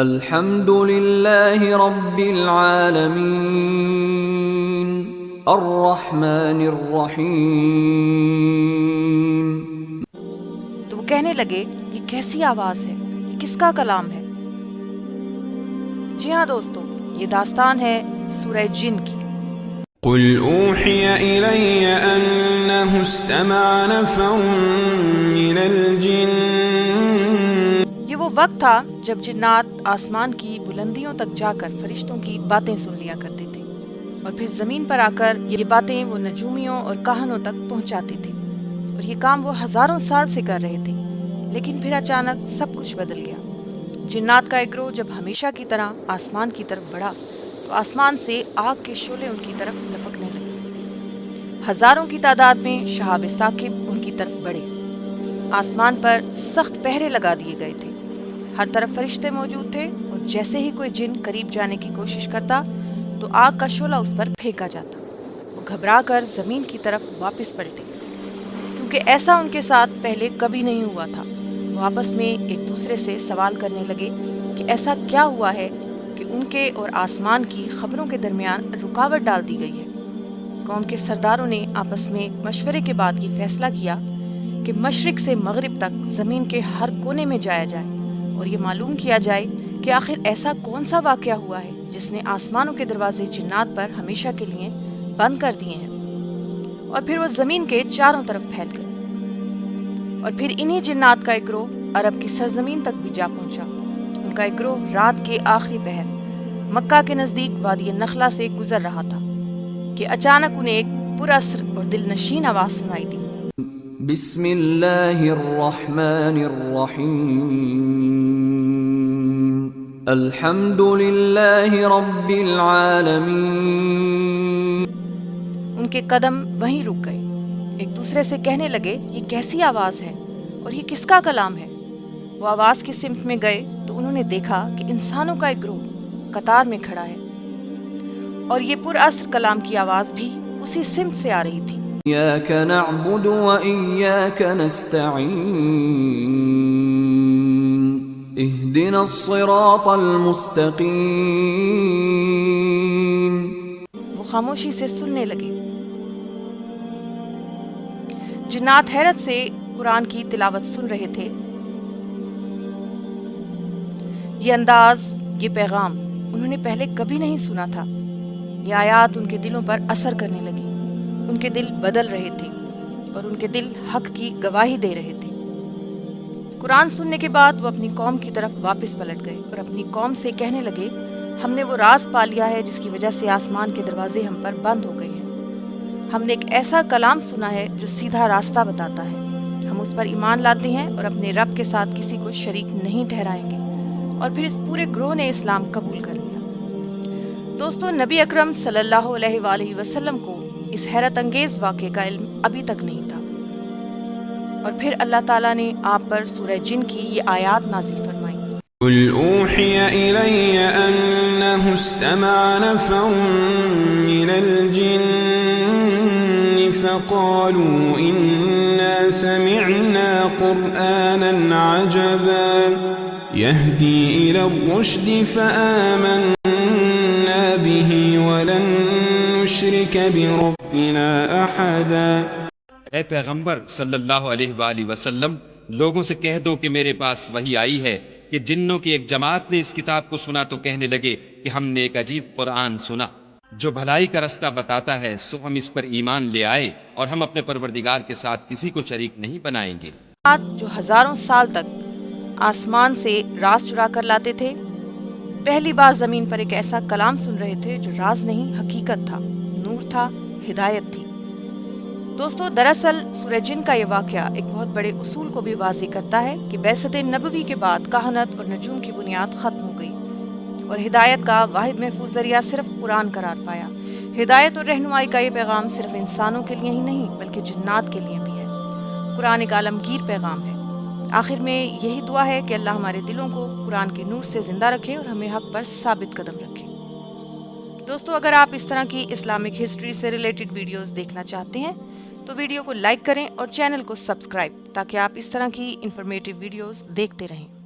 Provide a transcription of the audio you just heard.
الحمدللہ رب العالمین الرحمن الرحیم۔ تو وہ کہنے لگے، یہ کیسی آواز ہے، یہ کس کا کلام ہے؟ جی ہاں دوستو، یہ داستان ہے سورہ جن کی۔ قل اوحی الی انہ استمع نفر من الجن۔ یہ وہ وقت تھا جب جنات آسمان کی بلندیوں تک جا کر فرشتوں کی باتیں سن لیا کرتے تھے اور پھر زمین پر آ کر یہ باتیں وہ نجومیوں اور کاہنوں تک پہنچاتے تھے، اور یہ کام وہ ہزاروں سال سے کر رہے تھے۔ لیکن پھر اچانک سب کچھ بدل گیا۔ جنات کا ایک گروہ جب ہمیشہ کی طرح آسمان کی طرف بڑھا تو آسمان سے آگ کے شعلے ان کی طرف لپکنے لگے۔ ہزاروں کی تعداد میں شہاب ثاقب ان کی طرف بڑھے۔ آسمان پر سخت پہرے لگا دیے گئے تھے، ہر طرف فرشتے موجود تھے، اور جیسے ہی کوئی جن قریب جانے کی کوشش کرتا تو آگ کا شعلہ اس پر پھینکا جاتا۔ وہ گھبرا کر زمین کی طرف واپس پلٹے، کیونکہ ایسا ان کے ساتھ پہلے کبھی نہیں ہوا تھا۔ وہ آپس میں ایک دوسرے سے سوال کرنے لگے کہ ایسا کیا ہوا ہے کہ ان کے اور آسمان کی خبروں کے درمیان رکاوٹ ڈال دی گئی ہے۔ قوم کے سرداروں نے آپس میں مشورے کے بعد یہ فیصلہ کیا کہ مشرق سے مغرب تک زمین کے ہر کونے میں جایا جائے اور یہ معلوم کیا جائے کہ آخر ایسا کون سا واقعہ ہوا ہے جس نے آسمانوں کے دروازے جنات پر ہمیشہ کے لیے بند کر دیے ہیں۔ اور پھر وہ زمین کے چاروں طرف پھیل گئے، اور پھر انہی جنات کا ایک گروہ عرب کی سرزمین تک بھی جا پہنچا۔ ان کا ایک گروہ رات کے آخری پہر مکہ کے نزدیک وادی نخلا سے گزر رہا تھا کہ اچانک انہیں ایک پراثر اور دل نشین آواز سنائی دی۔ بسم اللہ الرحمن الرحیم الحمدللہ رب العالمین۔ ان کے قدم وہیں رک گئے، ایک دوسرے سے کہنے لگے، یہ کیسی آواز ہے اور یہ کس کا کلام ہے؟ وہ آواز کی سمت میں گئے تو انہوں نے دیکھا کہ انسانوں کا ایک گروہ قطار میں کھڑا ہے، اور یہ پراثر کلام کی آواز بھی اسی سمت سے آ رہی تھی۔ ایاک نعبد و ایاک نستعین اہدنا الصراط المستقیم۔ وہ خاموشی سے سننے لگے۔ جنات حیرت سے قرآن کی تلاوت سن رہے تھے۔ یہ انداز، یہ پیغام انہوں نے پہلے کبھی نہیں سنا تھا۔ یہ آیات ان کے دلوں پر اثر کرنے لگی، ان کے دل بدل رہے تھے اور ان کے دل حق کی گواہی دے رہے تھے۔ قرآن سننے کے بعد وہ اپنی قوم کی طرف واپس پلٹ گئے اور اپنی قوم سے کہنے لگے، ہم نے وہ راز پا لیا ہے جس کی وجہ سے آسمان کے دروازے ہم پر بند ہو گئے ہیں۔ ہم نے ایک ایسا کلام سنا ہے جو سیدھا راستہ بتاتا ہے۔ ہم اس پر ایمان لاتے ہیں اور اپنے رب کے ساتھ کسی کو شریک نہیں ٹھہرائیں گے۔ اور پھر اس پورے گروہ نے اسلام قبول کر لیا۔ دوستو، نبی اکرم صلی اللہ علیہ وآلہ وسلم کو اس حیرت انگیز واقعے کا علم ابھی تک نہیں تھا، اور پھر اللہ تعالیٰ نے آپ پر سورہ جن کی یہ آیات نازل فرمائی۔ قل اوحی الی انہ استمع نفر من الجن فقالوا انا سمعنا قرآنا عجبا يهدي إلى الرشد فآمنا به ولن نشرك بربنا أحدا۔ اے پیغمبر صلی اللہ علیہ وآلہ وسلم، لوگوں سے کہہ دو کہ میرے پاس وحی آئی ہے کہ جنوں کی ایک جماعت نے اس کتاب کو سنا تو کہنے لگے کہ ہم نے ایک عجیب قرآن سنا جو بھلائی کا رستہ بتاتا ہے، سو ہم اس پر ایمان لے آئے اور ہم اپنے پروردگار کے ساتھ کسی کو شریک نہیں بنائیں گے۔ جو ہزاروں سال تک آسمان سے راز چرا کر لاتے تھے، پہلی بار زمین پر ایک ایسا کلام سن رہے تھے جو راز نہیں، حقیقت تھا، نور تھا، ہدایت تھی۔ دوستو، دراصل سورہ جن کا یہ واقعہ ایک بہت بڑے اصول کو بھی واضح کرتا ہے کہ بعثت نبوی کے بعد کہانت اور نجوم کی بنیاد ختم ہو گئی اور ہدایت کا واحد محفوظ ذریعہ صرف قرآن قرار پایا۔ ہدایت اور رہنمائی کا یہ پیغام صرف انسانوں کے لیے ہی نہیں بلکہ جنات کے لیے بھی ہے۔ قرآن ایک عالمگیر پیغام ہے۔ آخر میں یہی دعا ہے کہ اللہ ہمارے دلوں کو قرآن کے نور سے زندہ رکھے اور ہمیں حق پر ثابت قدم رکھے۔ دوستو، اگر آپ اس طرح کی اسلامک ہسٹری سے ریلیٹڈ ویڈیوز دیکھنا چاہتے ہیں تو ویڈیو کو لائک کریں اور چینل کو سبسکرائب تاکہ آپ اس طرح کی انفارمیٹیو ویڈیوز دیکھتے رہیں۔